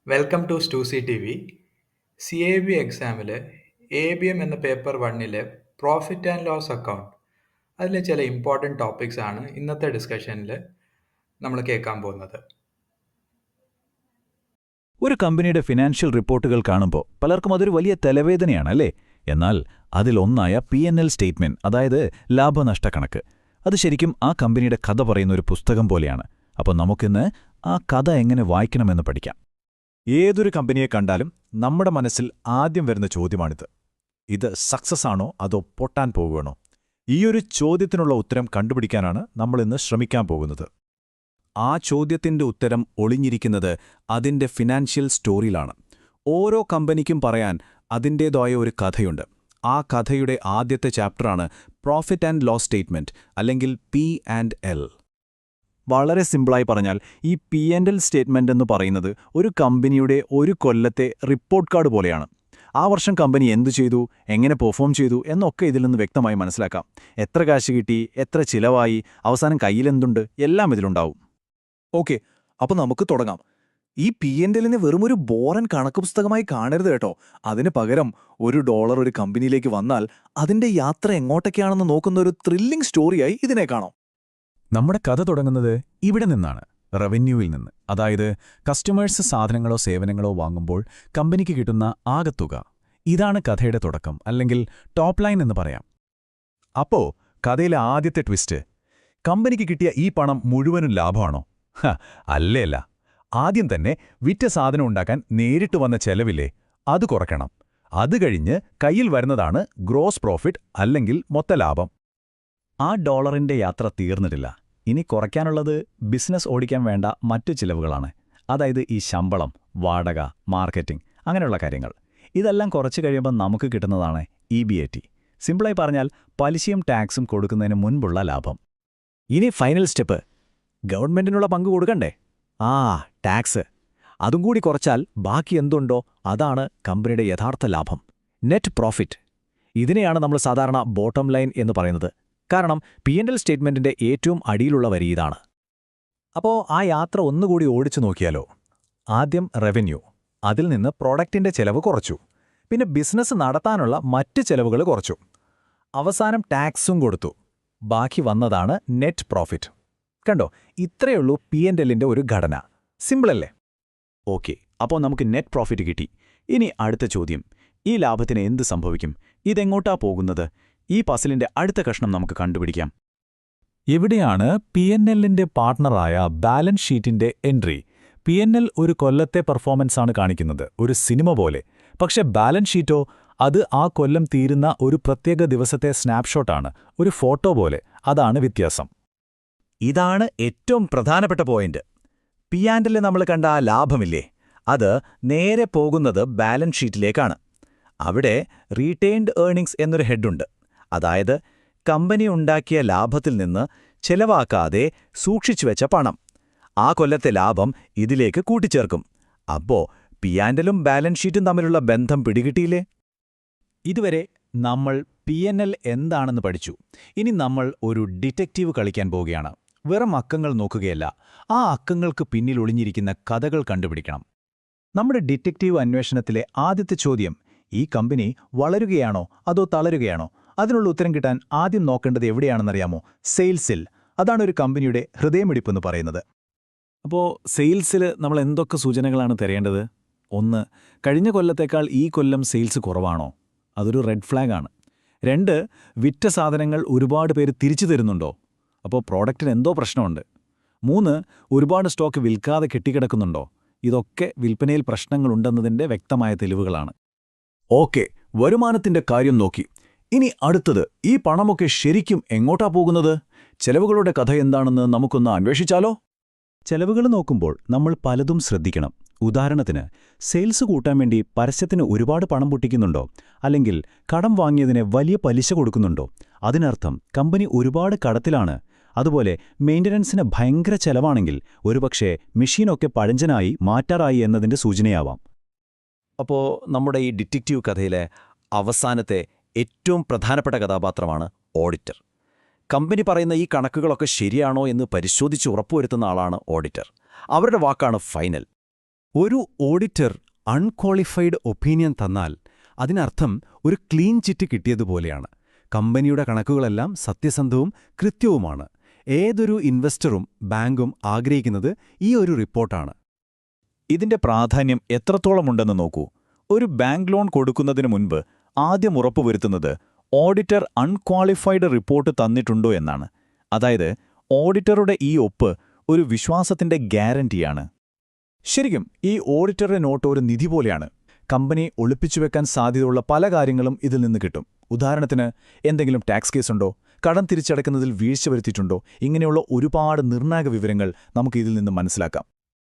Welcome to സ്റ്റൂസി T V. C A B എക്സാമിൽ A B M എന്ന paper വണ്ണിലെ പ്രോഫിറ്റ് ആൻഡ് ലോസ് അക്കൗണ്ട് അതിലെ ചില ഇമ്പോർട്ടൻറ്റ് ടോപ്പിക്സ് ആണ് ഇന്നത്തെ ഡിസ്കഷനിൽ നമ്മൾ കേൾക്കാൻ പോകുന്നത്. ഒരു കമ്പനിയുടെ ഫിനാൻഷ്യൽ റിപ്പോർട്ടുകൾ കാണുമ്പോൾ പലർക്കും അതൊരു വലിയ തലവേദനയാണ് അല്ലേ? എന്നാൽ അതിലൊന്നായ P&L സ്റ്റേറ്റ്മെന്റ്, അതായത് ലാഭനഷ്ടക്കണക്ക്, അത് ശരിക്കും ആ കമ്പനിയുടെ കഥ പറയുന്ന ഒരു പുസ്തകം പോലെയാണ്. അപ്പോൾ നമുക്കിന്ന് ആ കഥ എങ്ങനെ വായിക്കണമെന്ന് പഠിക്കാം. ഏതൊരു കമ്പനിയെ കണ്ടാലും നമ്മുടെ മനസ്സിൽ ആദ്യം വരുന്ന ചോദ്യമാണിത്: ഇത് സക്സസ് ആണോ അതോ പൊട്ടാൻ പോകുകയാണോ? ഈയൊരു ചോദ്യത്തിനുള്ള ഉത്തരം കണ്ടുപിടിക്കാനാണ് നമ്മളിന്ന് ശ്രമിക്കാൻ പോകുന്നത്. ആ ചോദ്യത്തിന്റെ ഉത്തരം ഒളിഞ്ഞിരിക്കുന്നത് അതിന്റെ ഫിനാൻഷ്യൽ സ്റ്റോറിയിലാണ്. ഓരോ കമ്പനിക്കും പറയാൻ അതിൻ്റേതായ ഒരു കഥയുണ്ട്. ആ കഥയുടെ ആദ്യത്തെ ചാപ്റ്ററാണ് പ്രോഫിറ്റ് ആൻഡ് ലോസ് സ്റ്റേറ്റ്മെന്റ്, അല്ലെങ്കിൽ P&L. വളരെ സിമ്പിളായി പറഞ്ഞാൽ ഈ P&L സ്റ്റേറ്റ്മെന്റ് എന്ന് പറയുന്നത് ഒരു കമ്പനിയുടെ ഒരു കൊല്ലത്തെ റിപ്പോർട്ട് കാർഡ് പോലെയാണ്. ആ വർഷം കമ്പനി എന്തു ചെയ്തു, എങ്ങനെ പെർഫോം ചെയ്തു എന്നൊക്കെ ഇതിൽ നിന്ന് വ്യക്തമായി മനസ്സിലാക്കാം. എത്ര കാശ് കിട്ടി, എത്ര ചിലവായി, അവസാനം കയ്യിലെന്തുണ്ട്, എല്ലാം ഇതിലുണ്ടാവും. ഓക്കെ, അപ്പോൾ നമുക്ക് തുടങ്ങാം. ഈ P&Lനെ വെറുമൊരു ബോറൻ കണക്ക് പുസ്തകമായി കാണരുത് കേട്ടോ. അതിന് പകരം $1 ഒരു കമ്പനിയിലേക്ക് വന്നാൽ അതിന്റെ യാത്ര എങ്ങോട്ടൊക്കെയാണെന്ന് നോക്കുന്ന ഒരു ത്രില്ലിംഗ് സ്റ്റോറിയായി ഇതിനെ കാണാം. നമ്മുടെ കഥ തുടങ്ങുന്നത് ഇവിടെ നിന്നാണ്, റവന്യൂവിൽ നിന്ന്. അതായത് കസ്റ്റമേഴ്സ് സാധനങ്ങളോ സേവനങ്ങളോ വാങ്ങുമ്പോൾ കമ്പനിക്ക് കിട്ടുന്ന ആകത്തുക. ഇതാണ് കഥയുടെ തുടക്കം, അല്ലെങ്കിൽ ടോപ്പ് ലൈൻ എന്ന് പറയാം. അപ്പോ കഥയിലെ ആദ്യത്തെ ട്വിസ്റ്റ്: കമ്പനിക്ക് കിട്ടിയ ഈ പണം മുഴുവനും ലാഭമാണോ? അല്ല. ആദ്യം തന്നെ വിറ്റ സാധനം ഉണ്ടാക്കാൻ നേരിട്ട് വന്ന ചെലവില്ലേ, അത് കുറയ്ക്കണം. അത് കഴിഞ്ഞ് കയ്യിൽ വരുന്നതാണ് ഗ്രോസ് പ്രോഫിറ്റ്, അല്ലെങ്കിൽ മൊത്തലാഭം. ആ ഡോളറിന്റെ യാത്ര തീർന്നിട്ടില്ല. ഇനി കുറയ്ക്കാനുള്ളത് ബിസിനസ് ഓടിക്കാൻ വേണ്ട മറ്റു ചിലവുകളാണ്. അതായത് ഈ ശമ്പളം, വാടക, മാർക്കറ്റിംഗ്, അങ്ങനെയുള്ള കാര്യങ്ങൾ. ഇതെല്ലാം കുറച്ചു കഴിയുമ്പോൾ നമുക്ക് കിട്ടുന്നതാണ് EBAT. സിമ്പിളായി പറഞ്ഞാൽ പലിശയും ടാക്സും കൊടുക്കുന്നതിന് മുൻപുള്ള ലാഭം. ഇനി ഫൈനൽ സ്റ്റെപ്പ്: ഗവൺമെന്റിനുള്ള പങ്ക് കൊടുക്കണ്ടേ? ടാക്സ്. അതും കൂടി കുറച്ചാൽ ബാക്കി എന്തുണ്ടോ അതാണ് കമ്പനിയുടെ യഥാർത്ഥ ലാഭം, നെറ്റ് പ്രോഫിറ്റ്. ഇതിനെയാണ് നമ്മൾ സാധാരണ ബോട്ടം ലൈൻ എന്ന് പറയുന്നത്. കാരണം P&L സ്റ്റേറ്റ്മെന്റിന്റെ ഏറ്റവും അടിയിലുള്ള വരി ഇതാണ്. അപ്പോൾ ആ യാത്ര ഒന്നുകൂടി ഓടിച്ചു നോക്കിയാലോ? ആദ്യം റവന്യൂ, അതിൽ നിന്ന് പ്രോഡക്റ്റിന്റെ ചെലവ് കുറച്ചു. പിന്നെ ബിസിനസ് നടത്താനുള്ള മറ്റ് ചെലവുകൾ കുറച്ചു. അവസാനം ടാക്സും കൊടുത്തു. ബാക്കി വന്നതാണ് നെറ്റ് പ്രോഫിറ്റ്. കണ്ടോ, ഇത്രയുള്ളൂ P&Lന്റെ ഒരു ഘടന. സിമ്പിളല്ലേ? ഓക്കെ, അപ്പോൾ നമുക്ക് നെറ്റ് പ്രോഫിറ്റ് കിട്ടി. ഇനി അടുത്ത ചോദ്യം: ഈ ലാഭത്തിന് എന്ത് സംഭവിക്കും? ഇതെങ്ങോട്ടാ പോകുന്നത്? ഈ പസിലിന്റെ അടുത്ത കഷ്ണം നമുക്ക് കണ്ടുപിടിക്കാം. ഇവിടെയാണ് P&Lന്റെ പാർട്ട്ണറായ ബാലൻസ് ഷീറ്റിന്റെ എൻട്രി. P&L ഒരു കൊല്ലത്തെ പെർഫോമൻസാണ് കാണിക്കുന്നത്, ഒരു സിനിമ പോലെ. പക്ഷെ ബാലൻസ് ഷീറ്റോ, അത് ആ കൊല്ലം തീരുന്ന ഒരു പ്രത്യേക ദിവസത്തെ സ്നാപ്ഷോട്ടാണ്, ഒരു ഫോട്ടോ പോലെ. അതാണ് വ്യത്യാസം. ഇതാണ് ഏറ്റവും പ്രധാനപ്പെട്ട പോയിന്റ്. P&L നമ്മൾ കണ്ട ആ ലാഭമില്ലേ, അത് നേരെ പോകുന്നത് ബാലൻസ് ഷീറ്റിലേക്കാണ്. അവിടെ റീറ്റെയിൻഡ് ഏർണിംഗ്സ് എന്നൊരു ഹെഡുണ്ട്. അതായത് കമ്പനി ഉണ്ടാക്കിയ ലാഭത്തിൽ നിന്ന് ചെലവാക്കാതെ സൂക്ഷിച്ചുവെച്ച പണം. ആ കൊല്ലത്തെ ലാഭം ഇതിലേക്ക് കൂട്ടിച്ചേർക്കും. അപ്പോ P&Lഉം ബാലൻസ് ഷീറ്റും തമ്മിലുള്ള ബന്ധം പിടികിട്ടിയില്ലേ? ഇതുവരെ നമ്മൾ P&L എന്താണെന്ന് പഠിച്ചു. ഇനി നമ്മൾ ഒരു ഡിറ്റക്റ്റീവ് കളിക്കാൻ പോവുകയാണ്. വെറും അക്കങ്ങൾ നോക്കുകയല്ല, ആ അക്കങ്ങൾക്ക് പിന്നിൽ ഒളിഞ്ഞിരിക്കുന്ന കഥകൾ കണ്ടുപിടിക്കണം. നമ്മുടെ ഡിറ്റക്റ്റീവ് അന്വേഷണത്തിലെ ആദ്യത്തെ ചോദ്യം: ഈ കമ്പനി വളരുകയാണോ അതോ തളരുകയാണോ? അതിനുള്ള ഉത്തരം കിട്ടാൻ ആദ്യം നോക്കേണ്ടത് എവിടെയാണെന്നറിയാമോ? സെയിൽസിൽ. അതാണ് ഒരു കമ്പനിയുടെ ഹൃദയമിടിപ്പെന്ന് പറയുന്നത്. അപ്പോൾ സെയിൽസിൽ നമ്മൾ എന്തൊക്കെ സൂചനകളാണ് തിരയേണ്ടത്? 1. കഴിഞ്ഞ കൊല്ലത്തേക്കാൾ ഈ കൊല്ലം സെയിൽസ് കുറവാണോ? അതൊരു റെഡ് ഫ്ലാഗാണ്. 2. വിറ്റ സാധനങ്ങൾ ഒരുപാട് പേര് തിരിച്ചു തരുന്നുണ്ടോ? അപ്പോൾ പ്രോഡക്റ്റിന് എന്തോ പ്രശ്നമുണ്ട്. 3. ഒരുപാട് സ്റ്റോക്ക് വിൽക്കാതെ കെട്ടിക്കിടക്കുന്നുണ്ടോ? ഇതൊക്കെ വിൽപ്പനയിൽ പ്രശ്നങ്ങളുണ്ടെന്നതിൻ്റെ വ്യക്തമായ തെളിവുകളാണ്. ഓക്കെ, വരുമാനത്തിന്റെ കാര്യം നോക്കി. ഇനി അടുത്തത്: ഈ പണമൊക്കെ ശരിക്കും എങ്ങോട്ടാ പോകുന്നത്? ചെലവുകളുടെ കഥ എന്താണെന്ന് നമുക്കൊന്ന് അന്വേഷിച്ചാലോ? ചെലവുകൾ നോക്കുമ്പോൾ നമ്മൾ പലതും ശ്രദ്ധിക്കണം. ഉദാഹരണത്തിന്, സെയിൽസ് കൂട്ടാൻ വേണ്ടി പരസ്യത്തിന് ഒരുപാട് പണം പൊട്ടിക്കുന്നുണ്ടോ? അല്ലെങ്കിൽ കടം വാങ്ങിയതിന് വലിയ പലിശ കൊടുക്കുന്നുണ്ടോ? അതിനർത്ഥം കമ്പനി ഒരുപാട് കടത്തിലാണ്. അതുപോലെ മെയിൻ്റനൻസിന് ഭയങ്കര ചെലവാണെങ്കിൽ ഒരുപക്ഷേ മെഷീനൊക്കെ പഴഞ്ചനായി മാറ്റാറായി എന്നതിൻ്റെ സൂചനയാവാം. അപ്പോൾ നമ്മുടെ ഈ ഡിറ്റക്റ്റീവ് കഥയിലെ അവസാനത്തെ ഏറ്റവും പ്രധാനപ്പെട്ട കഥാപാത്രമാണ് ഓഡിറ്റർ. കമ്പനി പറയുന്ന ഈ കണക്കുകളൊക്കെ ശരിയാണോ എന്ന് പരിശോധിച്ച് ഉറപ്പുവരുത്തുന്ന ആളാണ് ഓഡിറ്റർ. അവരുടെ വാക്കാണ് ഫൈനൽ. ഒരു ഓഡിറ്റർ അൺക്വാളിഫൈഡ് ഒപ്പീനിയൻ തന്നാൽ അതിനർത്ഥം ഒരു ക്ലീൻ ചിറ്റ് കിട്ടിയതുപോലെയാണ്. കമ്പനിയുടെ കണക്കുകളെല്ലാം സത്യസന്ധവും കൃത്യവുമാണ്. ഏതൊരു ഇൻവെസ്റ്ററും ബാങ്കും ആഗ്രഹിക്കുന്നത് ഈ ഒരു റിപ്പോർട്ടാണ്. ഇതിന്റെ പ്രാധാന്യം എത്രത്തോളമുണ്ടെന്ന് നോക്കൂ. ഒരു ബാങ്ക് ലോൺ കൊടുക്കുന്നതിന് മുൻപ് ആദ്യം ഉറപ്പുവരുത്തുന്നത് ഓഡിറ്റർ അൺക്വാളിഫൈഡ് റിപ്പോർട്ട് തന്നിട്ടുണ്ടോ എന്നാണ്. അതായത് ഓഡിറ്ററുടെ ഈ ഒപ്പ് ഒരു വിശ്വാസത്തിന്റെ ഗ്യാരണ്ടിയാണ്. ശരിക്കും ഈ ഓഡിറ്ററുടെ നോട്ട് ഒരു നിധി പോലെയാണ്. കമ്പനി ഒളിപ്പിച്ചുവെക്കാൻ സാധ്യതയുള്ള പല കാര്യങ്ങളും ഇതിൽ നിന്ന് കിട്ടും. ഉദാഹരണത്തിന്, എന്തെങ്കിലും ടാക്സ് കേസുണ്ടോ, കടം തിരിച്ചടക്കുന്നതിൽ വീഴ്ച വരുത്തിയിട്ടുണ്ടോ, ഇങ്ങനെയുള്ള ഒരുപാട് നിർണായക വിവരങ്ങൾ നമുക്ക് ഇതിൽ നിന്ന് മനസ്സിലാക്കാം.